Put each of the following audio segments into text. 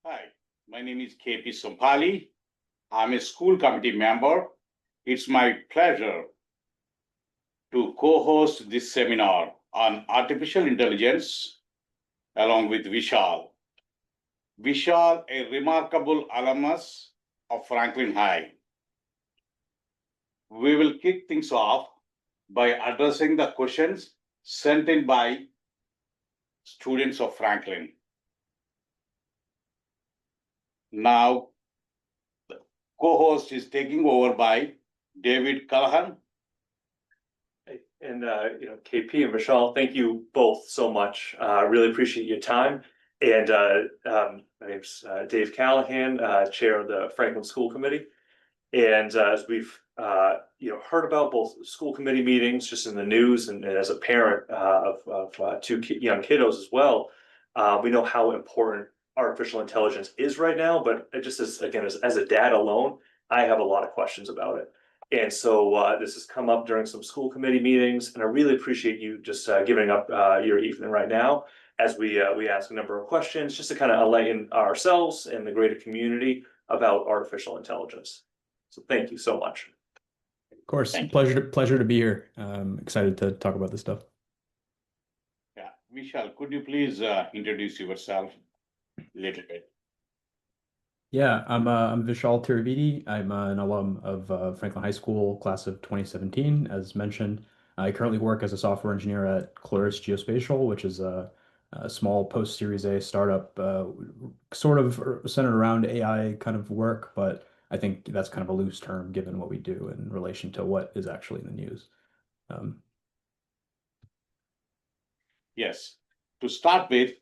Hi, my name is KP Sompally. I'm a school committee member. It's my pleasure to co-host this seminar on artificial intelligence along with Vishal. Vishal, a remarkable alumnus of Franklin High. We will kick things off by addressing the questions sent in by students of Franklin. Now, the co-host is taking over by David Callaghan. And KP and Vishal, thank you both so much. Really appreciate your time. And my name's Dave Callaghan, chair of the Franklin School Committee. And as we've heard about both school committee meetings, just in the news, and as a parent of two young kiddos as well, we know how important artificial intelligence is right now. But just as a dad alone, I have a lot of questions about it. And so this has come up during some school committee meetings, and I really appreciate you just giving up your evening right now as we ask a number of questions just to kind of enlighten ourselves and the greater community about artificial intelligence. So thank you so much. Of course, pleasure to be here. Excited to talk about this stuff. Yeah, Vishal, could you please introduce yourself a little bit? Yeah, I'm Vishal Tiruveedi. I'm an alum of Franklin High School, class of 2017, as mentioned. I currently work as a software engineer at Chloris Geospatial, which is a small post-Series A startup, sort of centered around AI kind of work, but I think that's kind of a loose term given what we do in relation to what is actually in the news. Yes. To start with,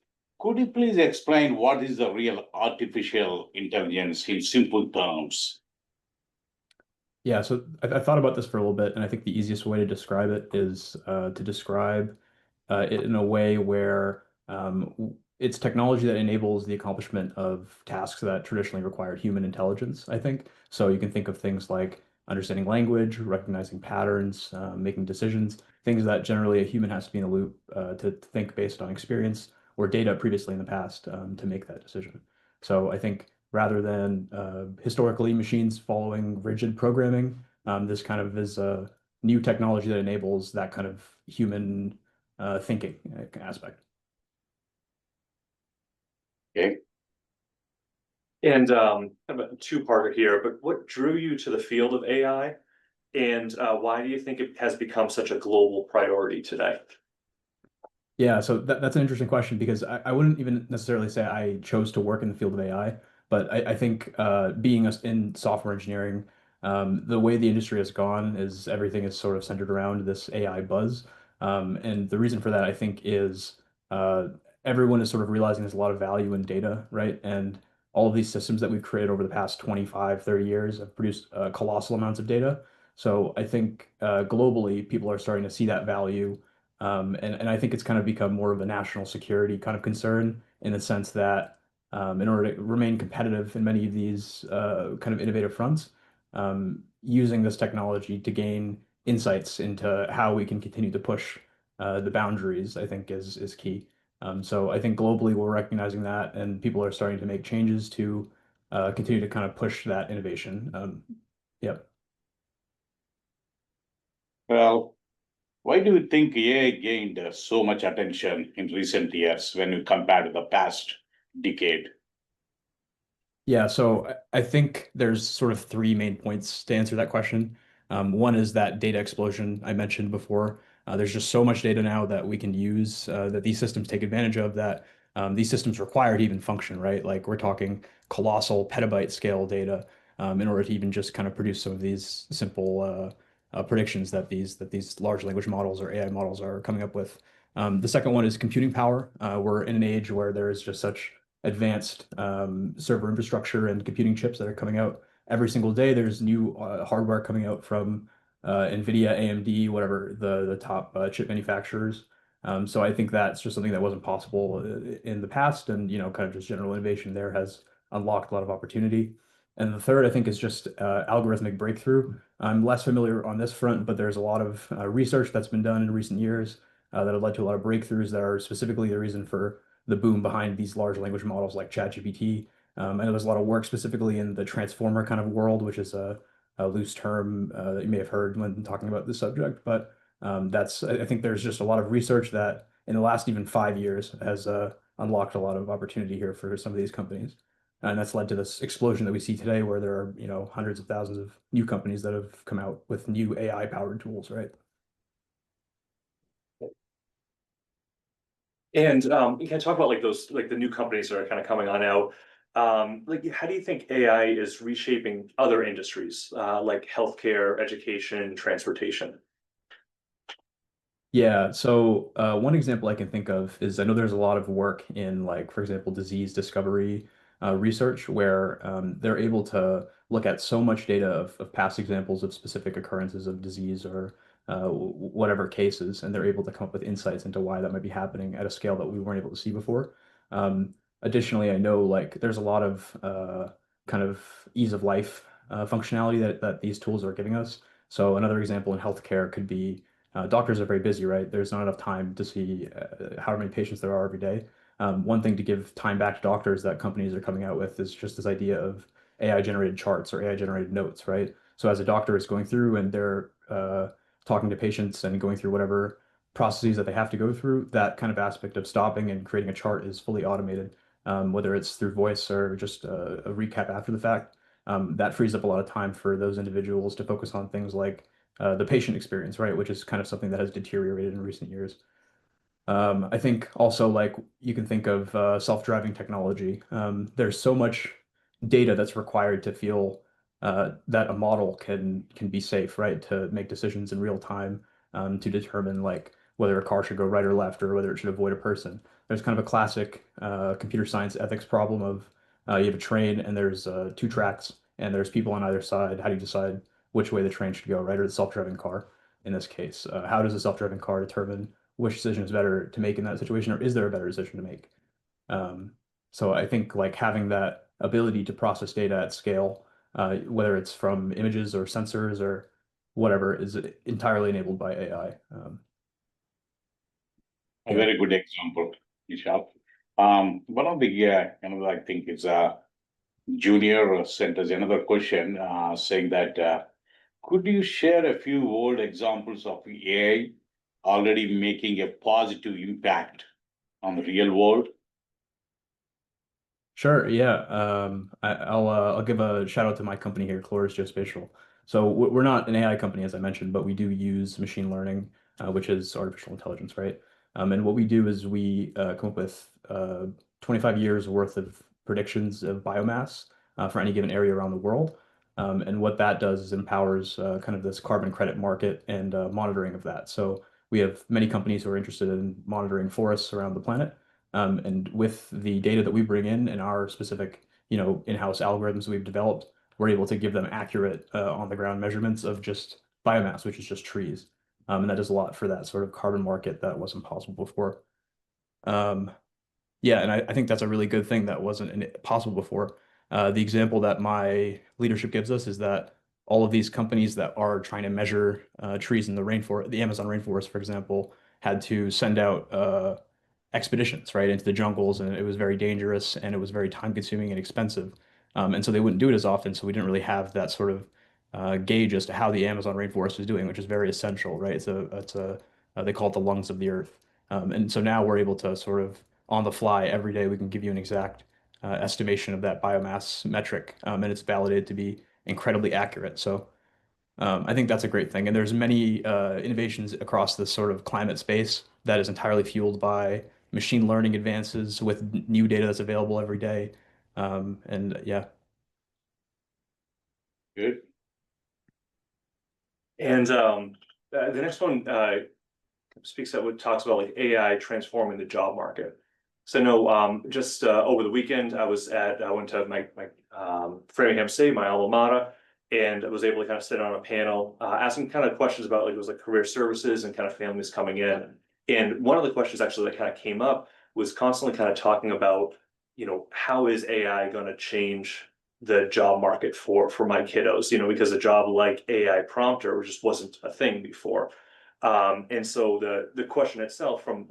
could you please explain what is the real artificial intelligence in simple terms? Yeah, so I thought about this for a little bit, and I think the easiest way to describe it is to describe it in a way where it's technology that enables the accomplishment of tasks that traditionally required human intelligence, I think. So you can think of things like understanding language, recognizing patterns, making decisions, things that generally a human has to be in a loop to think based on experience or data previously in the past to make that decision. So I think rather than historically machines following rigid programming, this kind of is a new technology that enables that kind of human thinking aspect. Okay. And kind of a two-parter here, but what drew you to the field of AI, and why do you think it has become such a global priority today? Yeah, so that's an interesting question because I wouldn't even necessarily say I chose to work in the field of AI, but I think being in software engineering, the way the industry has gone is everything is sort of centered around this AI buzz. And the reason for that, I think, is everyone is sort of realizing there's a lot of value in data, right? And all of these systems that we've created over the past 25, 30 years have produced colossal amounts of data. So I think globally, people are starting to see that value. And I think it's kind of become more of a national security kind of concern in the sense that in order to remain competitive in many of these kind of innovative fronts, using this technology to gain insights into how we can continue to push the boundaries, I think is key. So I think globally we're recognizing that, and people are starting to make changes to continue to kind of push that innovation. Yep. Well, why do you think AI gained so much attention in recent years when you compare to the past decade? Yeah, so I think there's sort of three main points to answer that question. One is that data explosion I mentioned before. There's just so much data now that we can use that these systems take advantage of that these systems require to even function, right? Like we're talking colossal petabyte scale data in order to even just kind of produce some of these simple predictions that these large language models or AI models are coming up with. The second one is computing power. We're in an age where there is just such advanced server infrastructure and computing chips that are coming out every single day. There's new hardware coming out from NVIDIA, AMD, whatever the top chip manufacturers. So I think that's just something that wasn't possible in the past, and kind of just general innovation there has unlocked a lot of opportunity. And the third, I think, is just algorithmic breakthrough. I'm less familiar on this front, but there's a lot of research that's been done in recent years that have led to a lot of breakthroughs that are specifically the reason for the boom behind these large language models like ChatGPT. I know there's a lot of work specifically in the transformer kind of world, which is a loose term that you may have heard when talking about this subject. But I think there's just a lot of research that in the last even 5 years has unlocked a lot of opportunity here for some of these companies. And that's led to this explosion that we see today, where there are, hundreds of thousands of new companies that have come out with new AI powered tools, right? And you can talk about like those, like the new companies that are kind of coming on out. Like, how do you think AI is reshaping other industries, like healthcare, education, transportation? Yeah, so one example I can think of is I know there's a lot of work in, like, for example, disease discovery research, where they're able to look at so much data of past examples of specific occurrences of disease or whatever cases, and they're able to come up with insights into why that might be happening at a scale that we weren't able to see before. Additionally, I know, like, there's a lot of kind of ease of life functionality that these tools are giving us. So another example in healthcare could be doctors are very busy, right? There's not enough time to see how many patients there are every day. One thing to give time back to doctors that companies are coming out with is just this idea of AI generated charts or AI generated notes, right? So as a doctor is going through and they're talking to patients and going through whatever processes that they have to go through, that kind of aspect of stopping and creating a chart is fully automated, whether it's through voice or just a recap after the fact. That frees up a lot of time for those individuals to focus on things like the patient experience, right? Which is kind of something that has deteriorated in recent years. I think also, like, you can think of self-driving technology. There's so much data that's required to feel that a model can be safe, right? To make decisions in real time, to determine like whether a car should go right or left or whether it should avoid a person. There's kind of a classic computer science ethics problem of you have a train and there's two tracks and there's people on either side. How do you decide which way the train should go, right? Or the self-driving car in this case. How does a self-driving car determine which decision is better to make in that situation, or is there a better decision to make? Um, so I think like having that ability to process data at scale, whether it's from images or sensors or whatever, is entirely enabled by AI. A Yeah. very good example, Vishal. One of the, I think it's Junior sent us another question saying that could you share a few old examples of AI already making a positive impact on the real world? Sure, yeah. I'll give a shout out to my company here, Chloris Geospatial. So we're not an AI company, as I mentioned, but we do use machine learning, which is artificial intelligence, right? And what we do is we come up with 25 years worth of predictions of biomass for any given area around the world. And what that does is empowers kind of this carbon credit market and monitoring of that. So we have many companies who are interested in monitoring forests around the planet. And with the data that we bring in and our specific, in-house algorithms we've developed, we're able to give them accurate on-the-ground measurements of just biomass, which is just trees. And that does a lot for that sort of carbon market that wasn't possible before. Um, yeah, and I think that's a really good thing that wasn't possible before. The example that my leadership gives us is that all of these companies that are trying to measure trees in the rainforest, the Amazon rainforest, for example, had to send out expeditions, right, into the jungles, and it was very dangerous and it was very time consuming and expensive. And so they wouldn't do it as often. So we didn't really have that sort of gauge as to how the Amazon rainforest was doing, which is very essential, right? They call it the lungs of the earth. And so now we're able to sort of on the fly every day, we can give you an exact estimation of that biomass metric, and it's validated to be incredibly accurate. So I think that's a great thing. And there's many innovations across this sort of climate space that is entirely fueled by machine learning advances with new data that's available every day. And yeah. Good. And the next one speaks out what talks about like AI transforming the job market. So no, just over the weekend I went to my Framingham State, my alma mater, and I was able to kind of sit on a panel asking kind of questions about like it was like career services and kind of families coming in. And one of the questions actually that kind of came up was constantly kind of talking about, how is AI going to change the job market for my kiddos, because a job like AI prompter just wasn't a thing before. And so the question itself from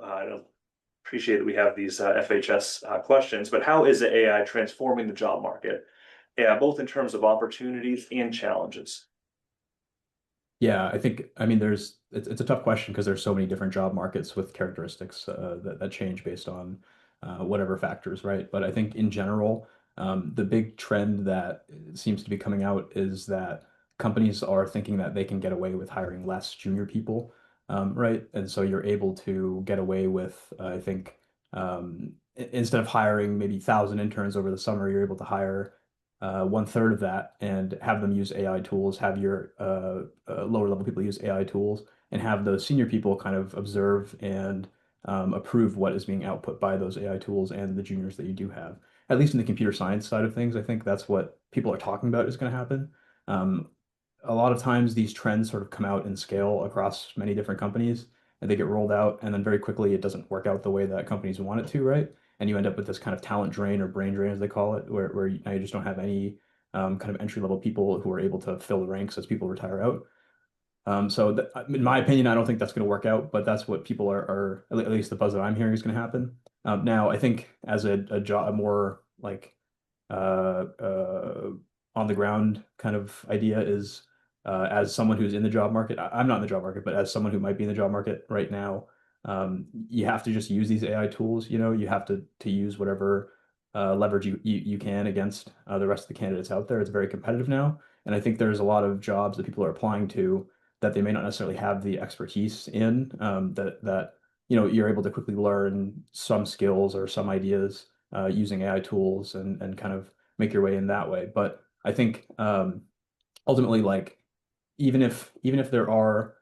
appreciate that we have these FHS questions, but how is the AI transforming the job market? Yeah, both in terms of opportunities and challenges. Yeah, I mean, it's a tough question because there's so many different job markets with characteristics that change based on whatever factors, right? But I think in general, the big trend that seems to be coming out is that companies are thinking that they can get away with hiring less junior people, right? And so you're able to get away with, I think, instead of hiring maybe 1,000 interns over the summer, you're able to hire one third of that and have them use AI tools, have your lower level people use AI tools, and have those senior people kind of observe and approve what is being output by those AI tools and the juniors that you do have. At least in the computer science side of things, I think that's what people are talking about is going to happen. Um, a lot of times these trends sort of come out in scale across many different companies and they get rolled out, and then very quickly it doesn't work out the way that companies want it to, right? And you end up with this kind of talent drain or brain drain, as they call it, where now you just don't have any kind of entry level people who are able to fill the ranks as people retire out. So in my opinion, I don't think that's going to work out, but that's what people are at least the buzz that I'm hearing is going to happen. Now, I think as a job, a more like uh, on the ground kind of idea is as someone who's in the job market, I'm not in the job market, but as someone who might be in the job market right now, you have to just use these AI tools. You know, you have to use whatever leverage you can against the rest of the candidates out there. It's very competitive now, and I think there's a lot of jobs that people are applying to that they may not necessarily have the expertise in that you know you're able to quickly learn some skills or some ideas using AI tools and kind of make your way in that way. But I think ultimately, like even if there are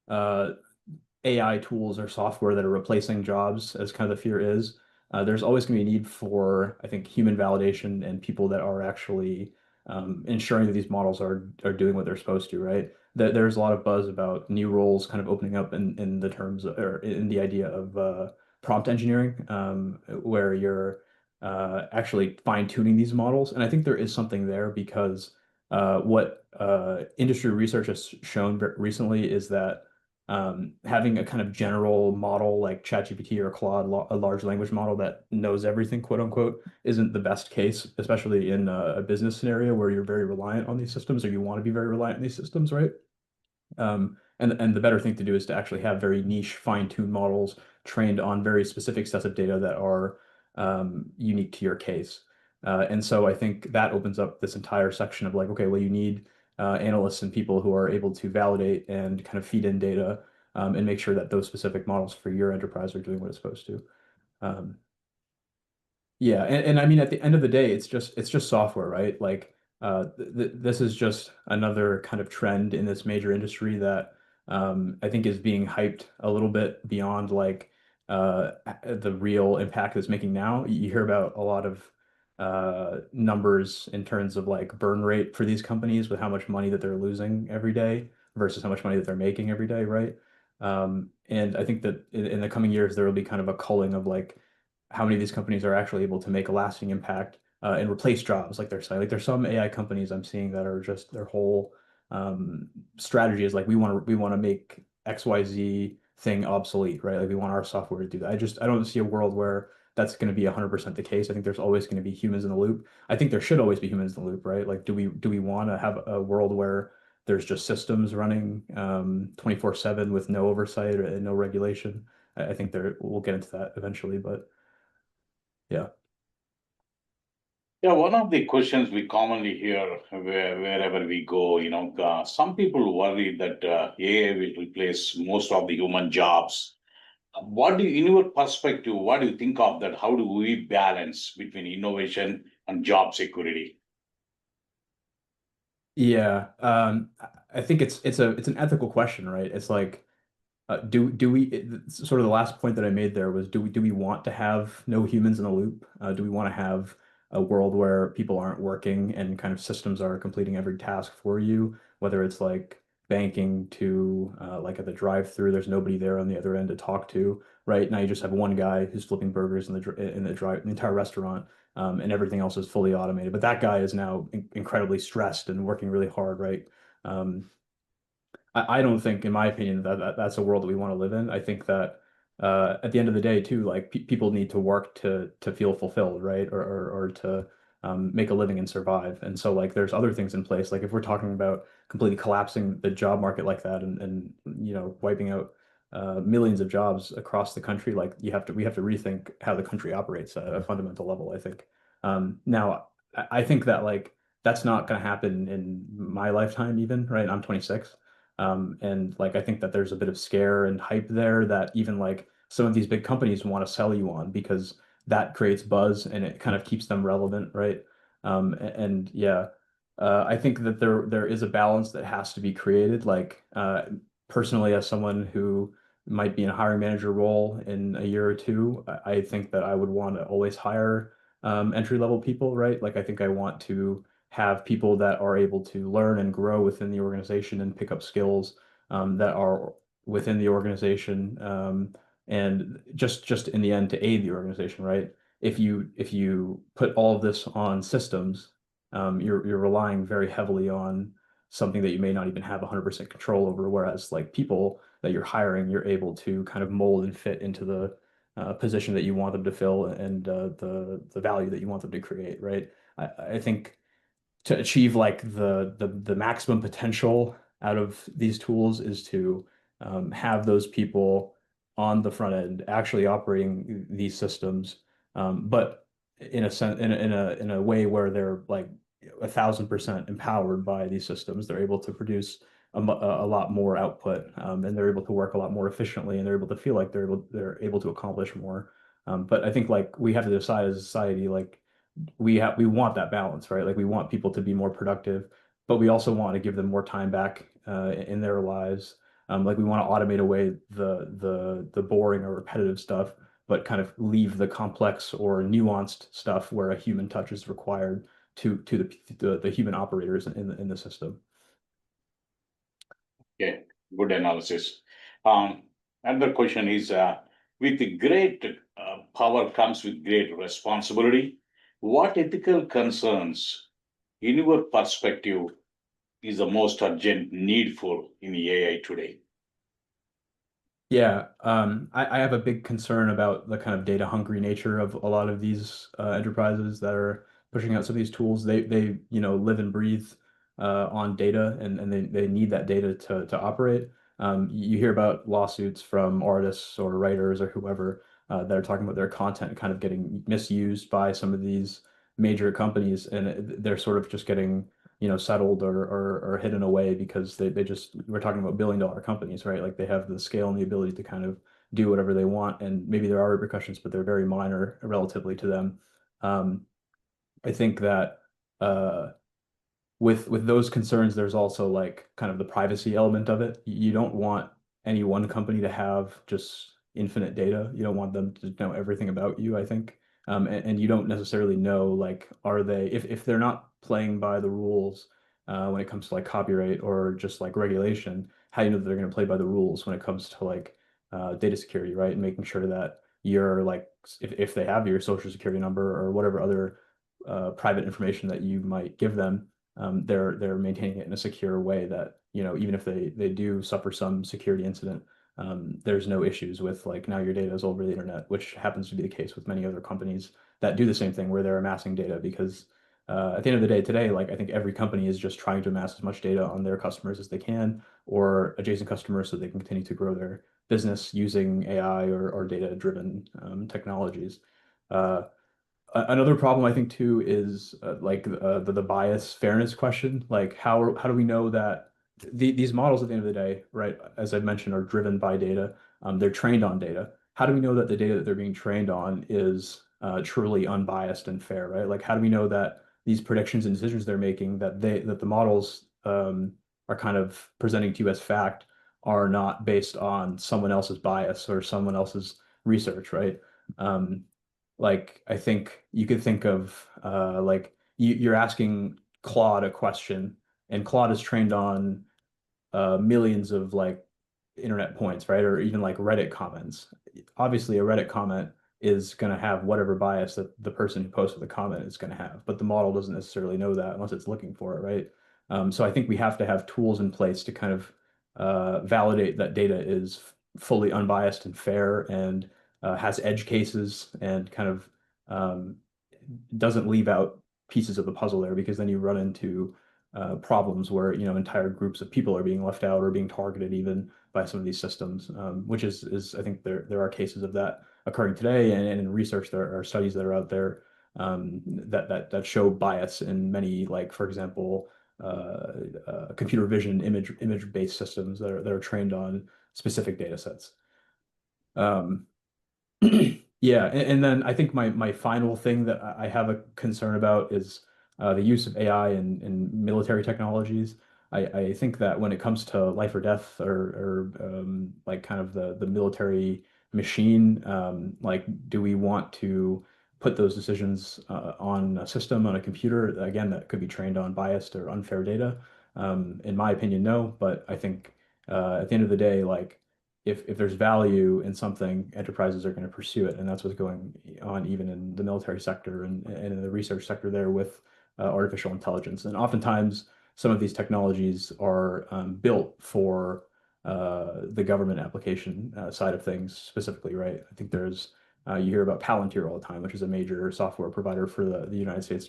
uh, AI tools or software that are replacing jobs, as kind of the fear is, there's always going to be a need for, I think, human validation and people that are actually ensuring that these models are doing what they're supposed to, right? There's a lot of buzz about new roles kind of opening up in the terms of, or in the idea of prompt engineering, where you're actually fine-tuning these models. And I think there is something there because what industry research has shown recently is that having a kind of general model like ChatGPT or Claude, a large language model that knows everything, quote unquote, isn't the best case, especially in a business scenario where you're very reliant on these systems or you want to be very reliant on these systems, right? And the better thing to do is to actually have very niche, fine-tuned models trained on very specific sets of data that are unique to your case. And so I think that opens up this entire section of like, okay, well, you need analysts and people who are able to validate and kind of feed in data and make sure that those specific models for your enterprise are doing what it's supposed to. Um, yeah, and I mean at the end of the day, it's just software, right? Like this is just another kind of trend in this major industry that I think is being hyped a little bit beyond like the real impact it's making now. You hear about a lot of numbers in terms of like burn rate for these companies with how much money that they're losing every day versus how much money that they're making every day, right? And I think that in the coming years there will be kind of a culling of like how many of these companies are actually able to make a lasting impact and replace jobs like they're saying. Like there's some AI companies I'm seeing that are just their whole strategy is like we want to make XYZ thing obsolete, right? Like we want our software to do that. I don't see a world where that's going to be 100% the case. I think there's always going to be humans in the loop. I think there should always be humans in the loop, right? Like do we want to have a world where there's just systems running 24/7 with no oversight and no regulation? I think we'll get into that eventually, but yeah. Yeah, one of the questions we commonly hear wherever we go, some people worry that AI will replace most of the human jobs. In your perspective, what do you think of that? How do we balance between innovation and job security? Yeah. I think it's an ethical question, right? It's like do we sort of the last point that I made there was do we want to have no humans in the loop? Do we want to have a world where people aren't working and kind of systems are completing every task for you, whether it's like banking to like at the drive-through, there's nobody there on the other end to talk to, right? Now you just have one guy who's flipping burgers in the entire restaurant, and everything else is fully automated. But that guy is now incredibly stressed and working really hard, right? Um, I don't think, in my opinion, that that's a world that we want to live in. I think that at the end of the day too, like people need to work to feel fulfilled, right? Or to make a living and survive. And so like there's other things in place. Like if we're talking about completely collapsing the job market like that and wiping out millions of jobs across the country, like we have to rethink how the country operates at a fundamental level, I think. Now I think that like that's not going to happen in my lifetime even, right? I'm 26. And like I think that there's a bit of scare and hype there that even like some of these big companies want to sell you on because that creates buzz and it kind of keeps them relevant, right? And yeah, I think that there is a balance that has to be created. Like personally, as someone who might be in a hiring manager role in a year or two, I think that I would want to always hire entry level people, right? Like I think I want to have people that are able to learn and grow within the organization and pick up skills that are within the organization, and just in the end to aid the organization, right? If you put all of this on systems, you're relying very heavily on something that you may not even have 100% control over. Whereas like people that you're hiring, you're able to kind of mold and fit into the position that you want them to fill and the value that you want them to create, right? I think to achieve like the maximum potential out of these tools is to have those people on the front end actually operating these systems, but in a sense, in a way where they're like 1,000% empowered by these systems. They're able to produce a lot more output, and they're able to work a lot more efficiently, and they're able to feel like they're able to accomplish more. But I think like we have to decide as a society, like we want that balance, right? Like we want people to be more productive, but we also want to give them more time back in their lives. Like we want to automate away the boring or repetitive stuff, but kind of leave the complex or nuanced stuff where a human touch is required to the human operators in the system. Okay, good analysis. Another question is, with the great power comes with great responsibility. What ethical concerns, in your perspective, is the most urgent needful in AI today? Yeah, I have a big concern about the kind of data hungry nature of a lot of these enterprises that are pushing out some of these tools. They live and breathe on data, and they need that data to operate. You hear about lawsuits from artists or writers or whoever that are talking about their content kind of getting misused by some of these major companies, and they're sort of just getting settled or hidden away because they just, we're talking about billion-dollar companies, right? Like they have the scale and the ability to kind of do whatever they want, and maybe there are repercussions, but they're very minor relatively to them. Um, I think that with those concerns, there's also like kind of the privacy element of it. You don't want any one company to have just infinite data. You don't want them to know everything about you, I think. And you don't necessarily know like are they if they're not playing by the rules when it comes to like copyright or just like regulation, how do you know that they're going to play by the rules when it comes to like data security, right? And making sure that you're like if they have your social security number or whatever other private information that you might give them, they're maintaining it in a secure way that even if they do suffer some security incident, there's no issues with like now your data is over the internet, which happens to be the case with many other companies that do the same thing where they're amassing data because at the end of the day today, like I think every company is just trying to amass as much data on their customers as they can or adjacent customers so they can continue to grow their business using AI or data-driven technologies. Uh, Another problem I think too is like the bias fairness question. Like how do we know that these models at the end of the day, right, as I've mentioned, are driven by data. They're trained on data. How do we know that the data that they're being trained on is truly unbiased and fair, right? Like how do we know that these predictions and decisions they're making that the models are kind of presenting to you as fact are not based on someone else's bias or someone else's research, right? Um, like I think you could think of like you're asking Claude a question, and Claude is trained on millions of like internet points, right? Or even like Reddit comments. Obviously, a Reddit comment is going to have whatever bias that the person who posted the comment is going to have, but the model doesn't necessarily know that unless it's looking for it, right? So I think we have to have tools in place to kind of validate that data is fully unbiased and fair and has edge cases and kind of um, doesn't leave out pieces of the puzzle there, because then you run into problems where entire groups of people are being left out or being targeted even by some of these systems, which is I think there are cases of that occurring today, and in research there are studies that are out there that show bias in many, like for example, computer vision image-based systems that are trained on specific data sets. Um, Yeah, and then I think my final thing that I have a concern about is the use of AI in military technologies. I think that when it comes to life or death, or like kind of the military machine, like do we want to put those decisions on a system, on a computer, again, that could be trained on biased or unfair data? In my opinion, no, but I think at the end of the day, like if there's value in something, enterprises are going to pursue it, and that's what's going on even in the military sector and in the research sector there with artificial intelligence. And oftentimes, some of these technologies are built for the government application side of things specifically, right? I think there's you hear about Palantir all the time, which is a major software provider for the United States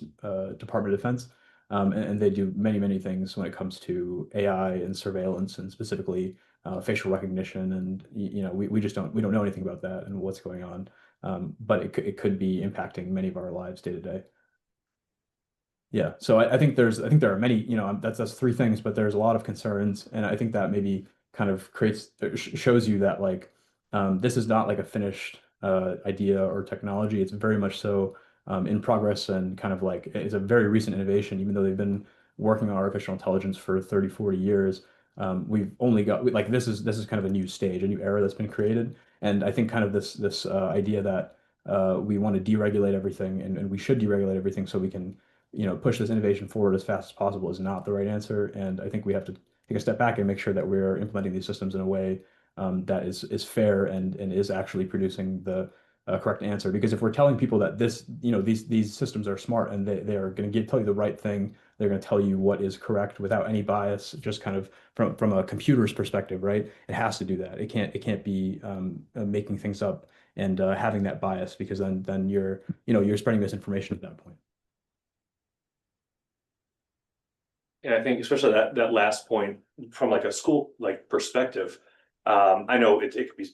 Department of Defense. And they do many things when it comes to AI and surveillance, and specifically facial recognition, and we just don't know anything about that and what's going on. But it could be impacting many of our lives day to day. Yeah, so I think there are many, that's three things, but there's a lot of concerns, and I think that maybe kind of shows you that like this is not like a finished idea or technology. It's very much so in progress, and kind of like it's a very recent innovation, even though they've been working on artificial intelligence for 30, 40 years. We've only got like this is kind of a new stage, a new era that's been created, and I think kind of this idea that we want to deregulate everything, and we should deregulate everything so we can push this innovation forward as fast as possible is not the right answer. And I think we have to take a step back and make sure that we're implementing these systems in a way that is fair and is actually producing the correct answer. Because if we're telling people that these systems are smart and they are going to tell you the right thing, they're going to tell you what is correct without any bias, just kind of from a computer's perspective, right? It has to do that. It can't be making things up and having that bias, because then you're spreading misinformation at that point. And I think especially that last point from like a school like perspective, I know it could be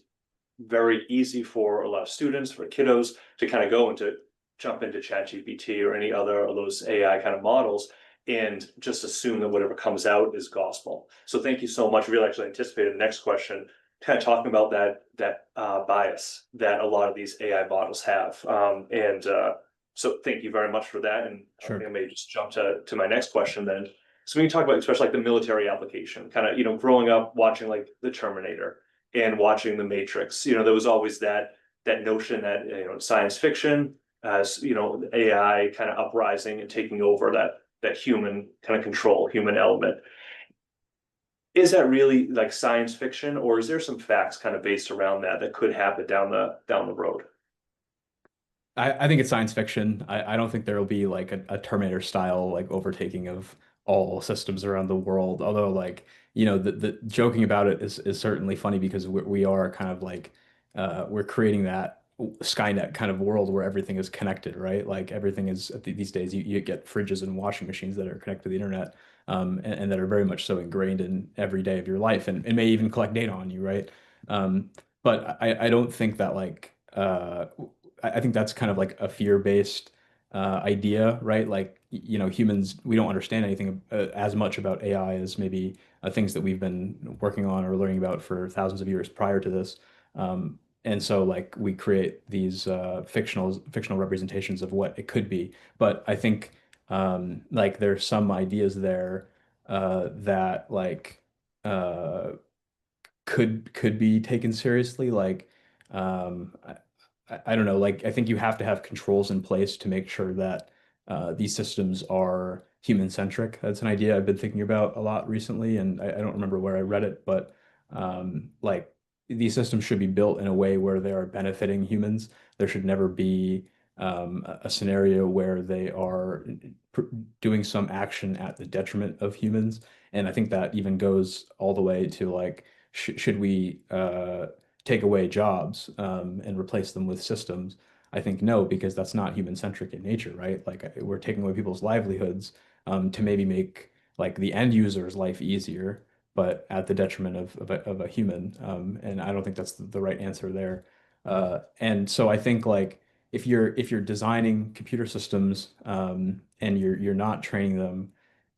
very easy for a lot of students, for kiddos to kind of go into jump into ChatGPT or any other of those AI kind of models and just assume that whatever comes out is gospel. So thank you so much. Really actually anticipated the next question, kind of talking about that bias that a lot of these AI models have. So thank you very much for that. And Sure. I may just jump to my next question then. So when you talk about especially like the military application, kind of, growing up watching like the Terminator and watching the Matrix, there was always that notion that, science fiction as, AI kind of uprising and taking over that human kind of control, human element. Is that really like science fiction, or is there some facts kind of based around that could happen down the road? I think it's science fiction. I don't think there will be like a Terminator style like overtaking of all systems around the world. Although like, the joking about it is certainly funny, because we are kind of like we're creating that Skynet kind of world where everything is connected, right? Like everything is these days you get fridges and washing machines that are connected to the internet, and that are very much so ingrained in every day of your life, and may even collect data on you, right? But I don't think that like I think that's kind of like a fear-based idea, right? Like, humans, we don't understand anything as much about AI as maybe things that we've been working on or learning about for thousands of years prior to this. And so, like, we create these fictional representations of what it could be. But I think, like, there's some ideas there that, like, uh, could be taken seriously. Like, I don't know. Like, I think you have to have controls in place to make sure that these systems are human centric. That's an idea I've been thinking about a lot recently, and I don't remember where I read it, but like these systems should be built in a way where they are benefiting humans. There should never be a scenario where they are pr doing some action at the detriment of humans. And I think that even goes all the way to like should we take away jobs and replace them with systems? I think no, because that's not human centric in nature, right? Like we're taking away people's livelihoods to maybe make like the end user's life easier, but at the detriment of a human. And I don't think that's the right answer there. And so I think like if you're designing computer systems and you're not training them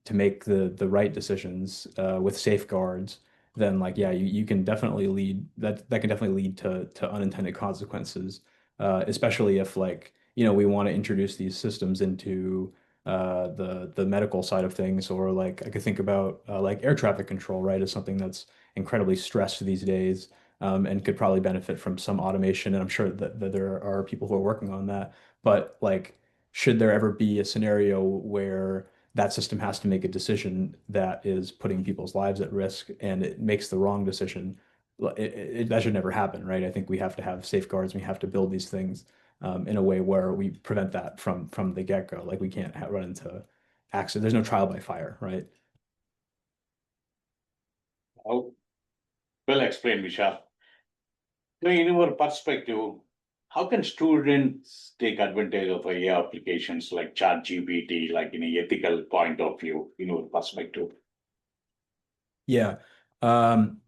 to make the right decisions with safeguards, then like yeah, you can definitely lead that can definitely lead to unintended consequences, especially if like we want to introduce these systems into the medical side of things, or like I could think about like air traffic control, right, is something that's incredibly stressed these days, and could probably benefit from some automation. And I'm sure that there are people who are working on that. But like, should there ever be a scenario where that system has to make a decision that is putting people's lives at risk and it makes the wrong decision? That should never happen, right? I think we have to have safeguards. We have to build these things in a way where we prevent that from the get-go. Like we can't run into accident. There's no trial by fire, right? Oh, well explained, Vishal. So in your perspective, how can students take advantage of AI applications like ChatGPT, like in an ethical point of view, in your perspective? Yeah. Um,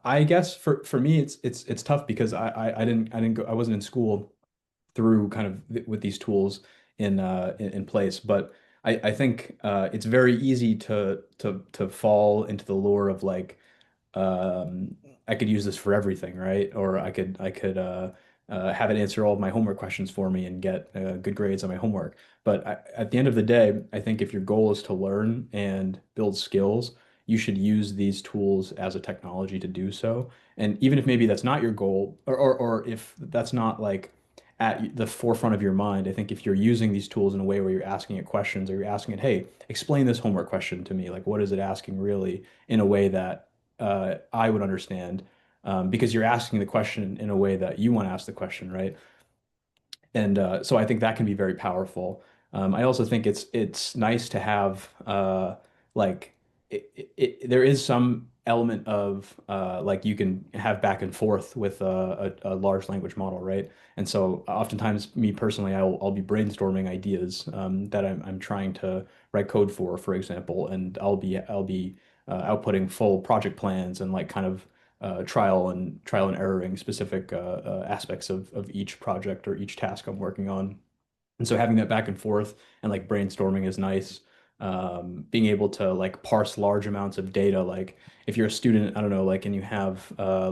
I guess for me it's tough because I wasn't in school through kind of with these tools in place, but I think it's very easy to fall into the lure of like um, I could use this for everything, right? Or I could have it answer all of my homework questions for me and get good grades on my homework. But at the end of the day, I think if your goal is to learn and build skills, you should use these tools as a technology to do so. And even if maybe that's not your goal, or if that's not like at the forefront of your mind, I think if you're using these tools in a way where you're asking it questions or you're asking it, hey, explain this homework question to me, like what is it asking really, in a way that I would understand, because you're asking the question in a way that you want to ask the question, right? And so I think that can be very powerful. I also think it's nice to have like there is some element of like you can have back and forth with a large language model, right? And so oftentimes, me personally, I'll be brainstorming ideas that I'm trying to write code for example, and I'll be outputting full project plans and like kind of trial and erroring specific aspects of each project or each task I'm working on. And so having that back and forth and like brainstorming is nice. Being able to like parse large amounts of data, like if you're a student, I don't know, like and you have uh,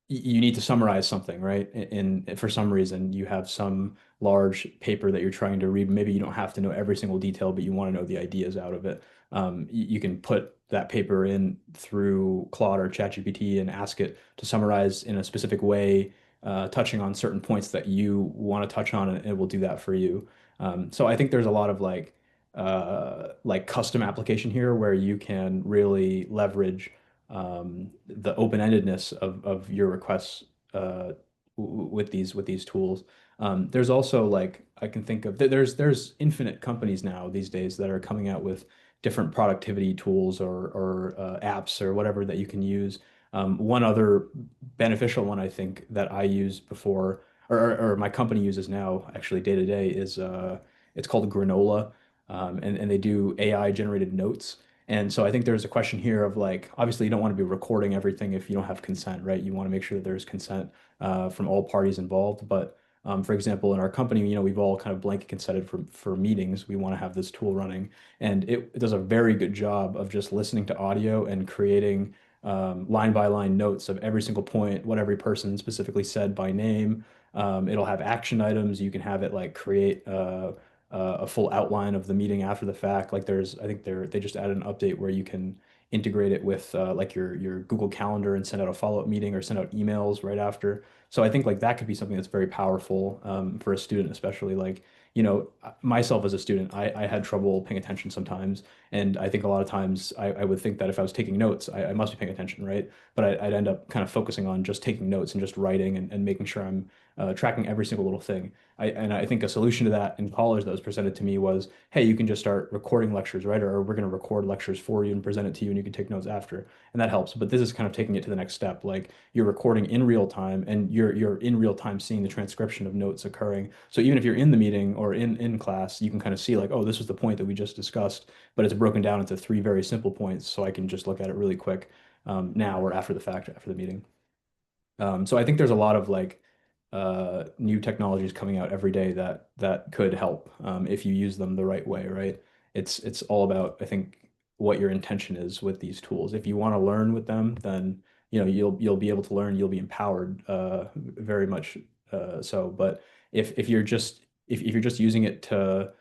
you need to summarize something, right? And for some reason, you have some large paper that you're trying to read. Maybe you don't have to know every single detail, but you want to know the ideas out of it. You can put that paper in through Claude or ChatGPT and ask it to summarize in a specific way, touching on certain points that you want to touch on, and it will do that for you. So I think there's a lot of like custom application here where you can really leverage the open-endedness of your requests with these tools. There's also like I can think of there's infinite companies now these days that are coming out with different productivity tools or apps or whatever that you can use. One other beneficial one I think that I used before or my company uses now actually day to day is it's called Granola, and they do AI generated notes. And so I think there's a question here of like, obviously you don't want to be recording everything if you don't have consent, right? You want to make sure that there's consent from all parties involved. But for example, in our company, we've all kind of blanket consented for meetings. We want to have this tool running, and it does a very good job of just listening to audio and creating line by line notes of every single point, what every person specifically said by name. It'll have action items. You can have it like create a full outline of the meeting after the fact. Like I think they just added an update where you can integrate it with like your Google Calendar and send out a follow-up meeting or send out emails right after. So I think like that could be something that's very powerful for a student, especially like, myself as a student, I had trouble paying attention sometimes. And I think a lot of times I would think that if I was taking notes, I must be paying attention, right? But I'd end up kind of focusing on just taking notes and just writing and making sure tracking every single little thing. And I think a solution to that in college that was presented to me was, hey, you can just start recording lectures, right? Or we're going to record lectures for you and present it to you, and you can take notes after, and that helps. But this is kind of taking it to the next step. Like you're recording in real time, and you're in real time seeing the transcription of notes occurring. So even if you're in the meeting or in class, you can kind of see like, oh, this was the point that we just discussed, but it's broken down into three very simple points, so I can just look at it really quick now or after the fact, after the meeting. So I think there's a lot of like new technologies coming out every day that could help if you use them the right way, right? It's all about, I think, what your intention is with these tools. If you want to learn with them, then you'll be able to learn, you'll be empowered very much so. But if you're just if you're just using it to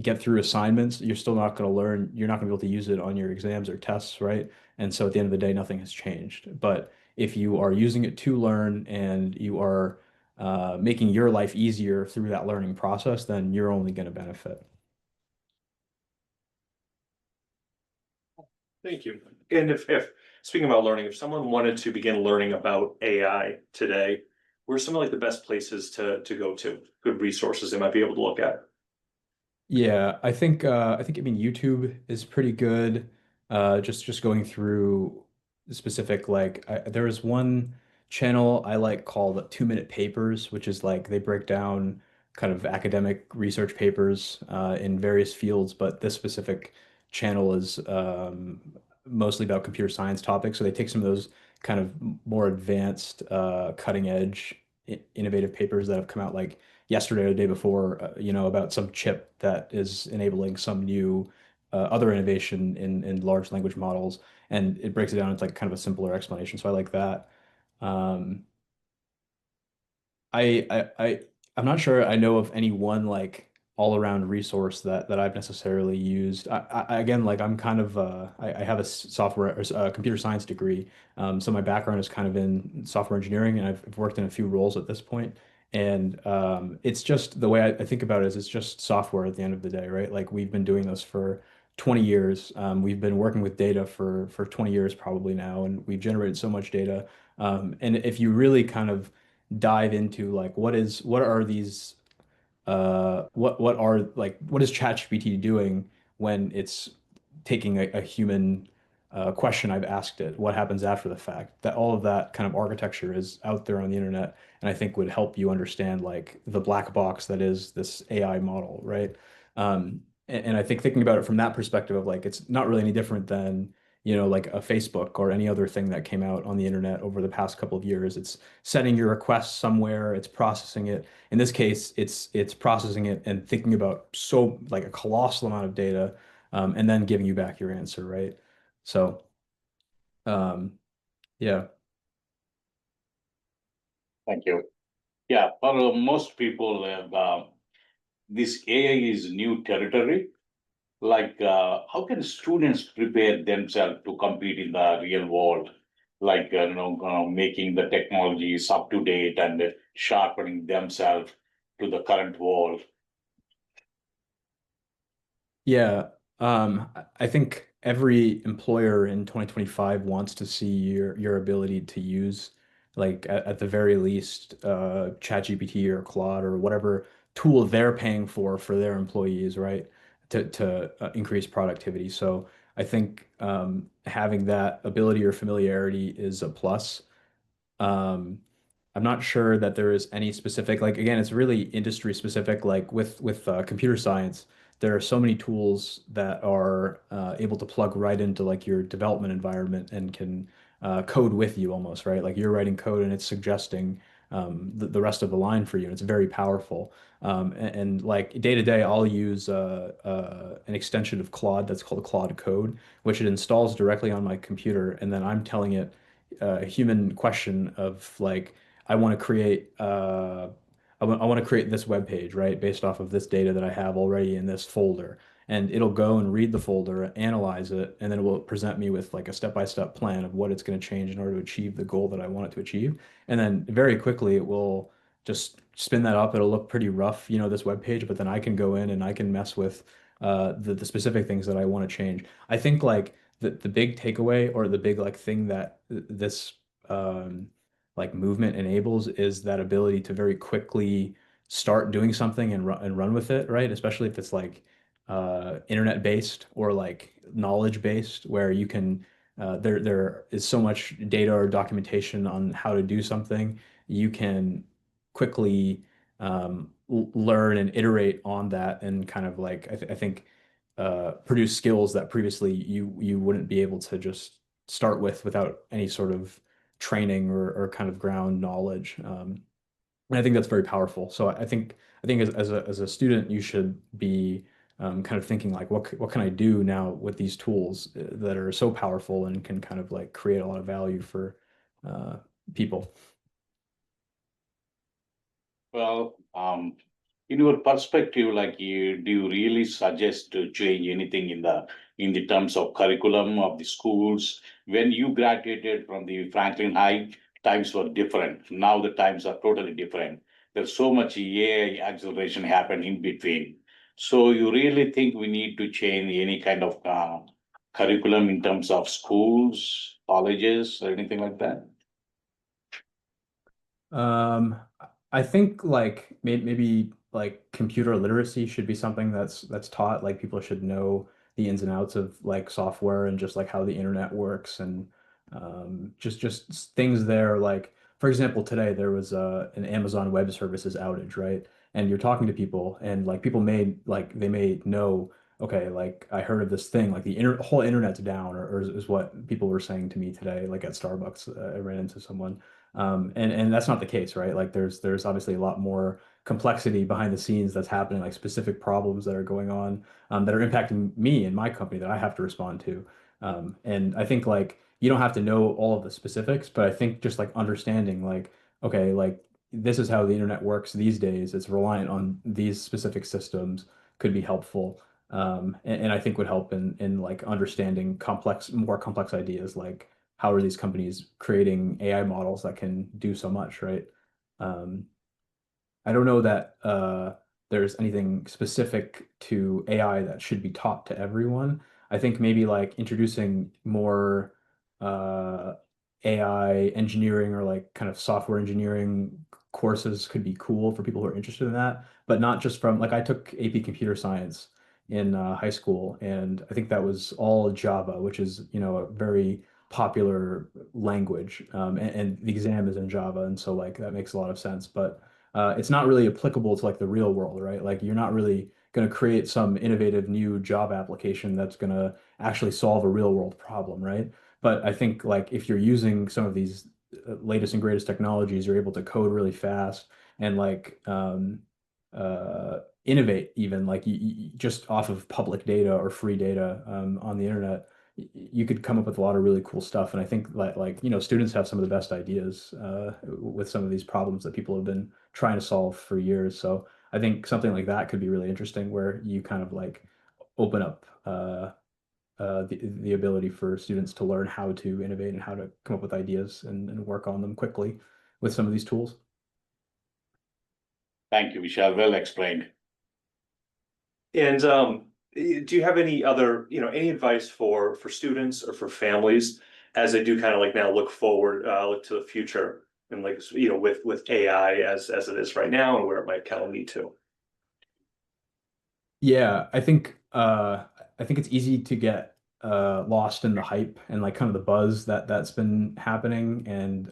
get through assignments, you're still not going to learn. You're not going to be able to use it on your exams or tests, right? And so at the end of the day, nothing has changed. But if you are using it to learn and you are making your life easier through that learning process, then you're only going to benefit. Thank you. And if speaking about learning, if someone wanted to begin learning about AI today, where are some of like the best places to go to? Good resources they might be able to look at. Yeah, I think I mean YouTube is pretty good. Just going through the specific there is one channel I like called 2 Minute Papers, which is like they break down kind of academic research papers in various fields, but this specific channel is mostly about computer science topics. So they take some of those kind of more advanced, cutting edge, innovative papers that have come out like yesterday or the day before, about some chip that is enabling some new other innovation in large language models, and it breaks it down into like kind of a simpler explanation. So I like that. Um, I'm not sure I know of any one like all around resource that I've necessarily used. Again, like I'm kind of I have a software or computer science degree, so my background is kind of in software engineering, and I've worked in a few roles at this point. And it's just the way I think about it is it's just software at the end of the day, right? Like we've been doing this for 20 years. We've been working with data for 20 years probably now, and we've generated so much data. And if you really kind of dive into like what are these what are like what is ChatGPT doing when it's taking a human question I've asked it, what happens after the fact, that all of that kind of architecture is out there on the internet, and I think would help you understand like the black box that is this AI model, right? And I think thinking about it from that perspective of like it's not really any different than like a Facebook or any other thing that came out on the internet over the past couple of years. It's sending your request somewhere, it's processing it. In this case, it's processing it and thinking about so like a colossal amount of data, and then giving you back your answer, right? So, um, yeah. Thank you. Yeah, for most people, this AI is new territory. Like, how can students prepare themselves to compete in the real world? Like, making the technologies up to date and sharpening themselves to the current world. Yeah, I think every employer in 2025 wants to see your ability to use, like at the very least, ChatGPT or Claude or whatever tool they're paying for their employees, right? To increase productivity. So I think having that ability or familiarity is a plus. Um, I'm not sure that there is any specific, like again, it's really industry specific. Like with computer science, there are so many tools that are able to plug right into like your development environment and can code with you almost, right? Like you're writing code and it's suggesting the rest of the line for you, and it's very powerful. And like day to day, I'll use an extension of Claude that's called Claude Code, which it installs directly on my computer, and then I'm telling it a human question of like I want to create I want to create this web page, right, based off of this data that I have already in this folder. And it'll go and read the folder, analyze it, and then it will present me with like a step-by-step plan of what it's going to change in order to achieve the goal that I want it to achieve. And then very quickly it will just spin that up. It'll look pretty rough, this web page, but then I can go in and I can mess with the specific things that I want to change. I think like the big takeaway or the big like thing that this like movement enables is that ability to very quickly start doing something and run with it, right? Especially if it's like internet based or like knowledge based, where you can there is so much data or documentation on how to do something, you can quickly learn and iterate on that and kind of like I think produce skills that previously you wouldn't be able to just start with without any sort of training or kind of ground knowledge. And I think that's very powerful. So I think as a student, you should be kind of thinking like, what can I do now with these tools that are so powerful and can kind of like create a lot of value for uh, people. Well, in your perspective, like do you really suggest to change anything in the terms of curriculum of the schools? When you graduated from the Franklin High, times were different. Now the times are totally different. There's so much AI acceleration happened in between. So you really think we need to change any kind of curriculum in terms of schools, colleges, or anything like that? Um, I think like maybe like computer literacy should be something that's taught. Like people should know the ins and outs of like software and just like how the internet works and just things there. Like for example, today there was an Amazon Web Services outage, right? And you're talking to people and like people may like they may know, okay, like I heard of this thing, like the whole internet's down, or is what people were saying to me today, like at Starbucks. I ran into someone. And that's not the case, right? Like there's obviously a lot more complexity behind the scenes that's happening, like specific problems that are going on that are impacting me and my company that I have to respond to. And I think like you don't have to know all of the specifics, but I think just like understanding like, okay, like this is how the internet works these days. It's reliant on these specific systems could be helpful. And I think would help in like understanding more complex ideas like how are these companies creating AI models that can do so much, right? Um, I don't know that there's anything specific to AI that should be taught to everyone. I think maybe like introducing more uh, AI engineering or like kind of software engineering courses could be cool for people who are interested in that, but not just from like I took AP Computer Science in high school, and I think that was all Java, which is, a very popular language, and the exam is in Java, and so like that makes a lot of sense, but it's not really applicable to like the real world, right? Like you're not really going to create some innovative new job application that's going to actually solve a real world problem, right? But I think like if you're using some of these latest and greatest technologies, you're able to code really fast and like innovate even like just off of public data or free data on the internet. You could come up with a lot of really cool stuff. And I think that like, students have some of the best ideas with some of these problems that people have been trying to solve for years. So I think something like that could be really interesting where you kind of like open up the ability for students to learn how to innovate and how to come up with ideas and work on them quickly with some of these tools. Thank you, Vishal. Well explained. And do you have any other, any advice for students or for families as they do kind of like now look forward, look to the future and like, with AI as it is right now and where it might kind of lead to? Yeah, I think it's easy to get lost in the hype and like kind of the buzz that's been happening, and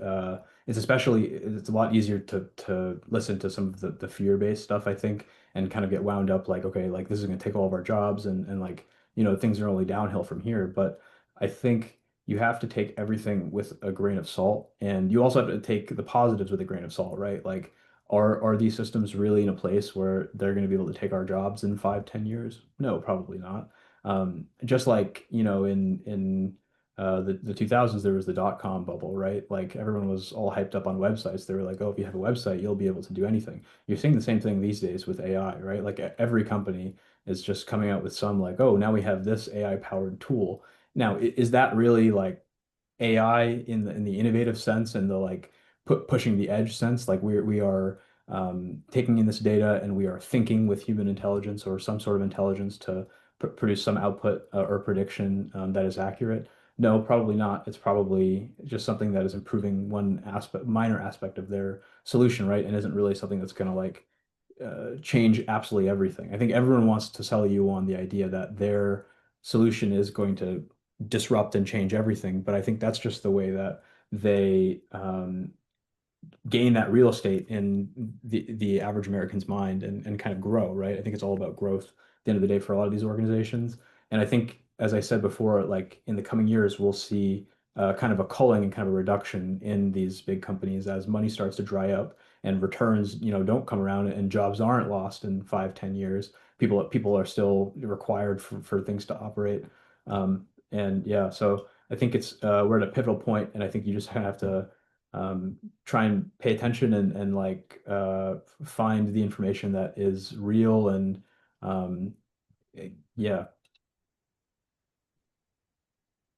it's a lot easier to listen to some of the fear-based stuff, I think, and kind of get wound up like, okay, like this is going to take all of our jobs and like, things are only downhill from here. But I think you have to take everything with a grain of salt, and you also have to take the positives with a grain of salt, right? Like are these systems really in a place where they're going to be able to take our jobs in 5, 10 years? No, probably not. Just like, in the 2000s, there was the dot-com bubble, right? Like everyone was all hyped up on websites. They were like, oh, if you have a website, you'll be able to do anything. You're seeing the same thing these days with AI, right? Like every company is just coming out with some like, oh, now we have this AI powered tool. Now, is that really like AI in the innovative sense and the like pushing the edge sense? Like we are taking in this data and we are thinking with human intelligence or some sort of intelligence to produce some output or prediction that is accurate. No, probably not. It's probably just something that is improving one aspect, minor aspect of their solution, right? And isn't really something that's going to like change absolutely everything. I think everyone wants to sell you on the idea that their solution is going to disrupt and change everything, but I think that's just the way that they gain that real estate in the average American's mind and kind of grow, right? I think it's all about growth at the end of the day for a lot of these organizations. And I think, as I said before, like in the coming years, we'll see kind of a culling and kind of a reduction in these big companies as money starts to dry up and returns, don't come around and jobs aren't lost in 5, 10 years. People are still required for things to operate. And yeah, so I think it's we're at a pivotal point, and I think you just kind of have to try and pay attention and like find the information that is real and um, yeah.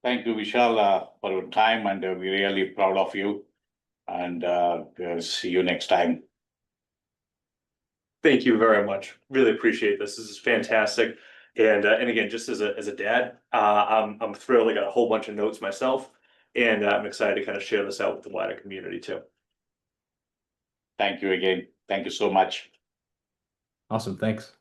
Thank you, Vishal, for your time, and we're really proud of you. And we'll see you next time. Thank you very much. Really appreciate this. This is fantastic. And again, just as a dad, I'm thrilled. I got a whole bunch of notes myself, and I'm excited to kind of share this out with the wider community too. Thank you again. Thank you so much. Awesome. Thanks.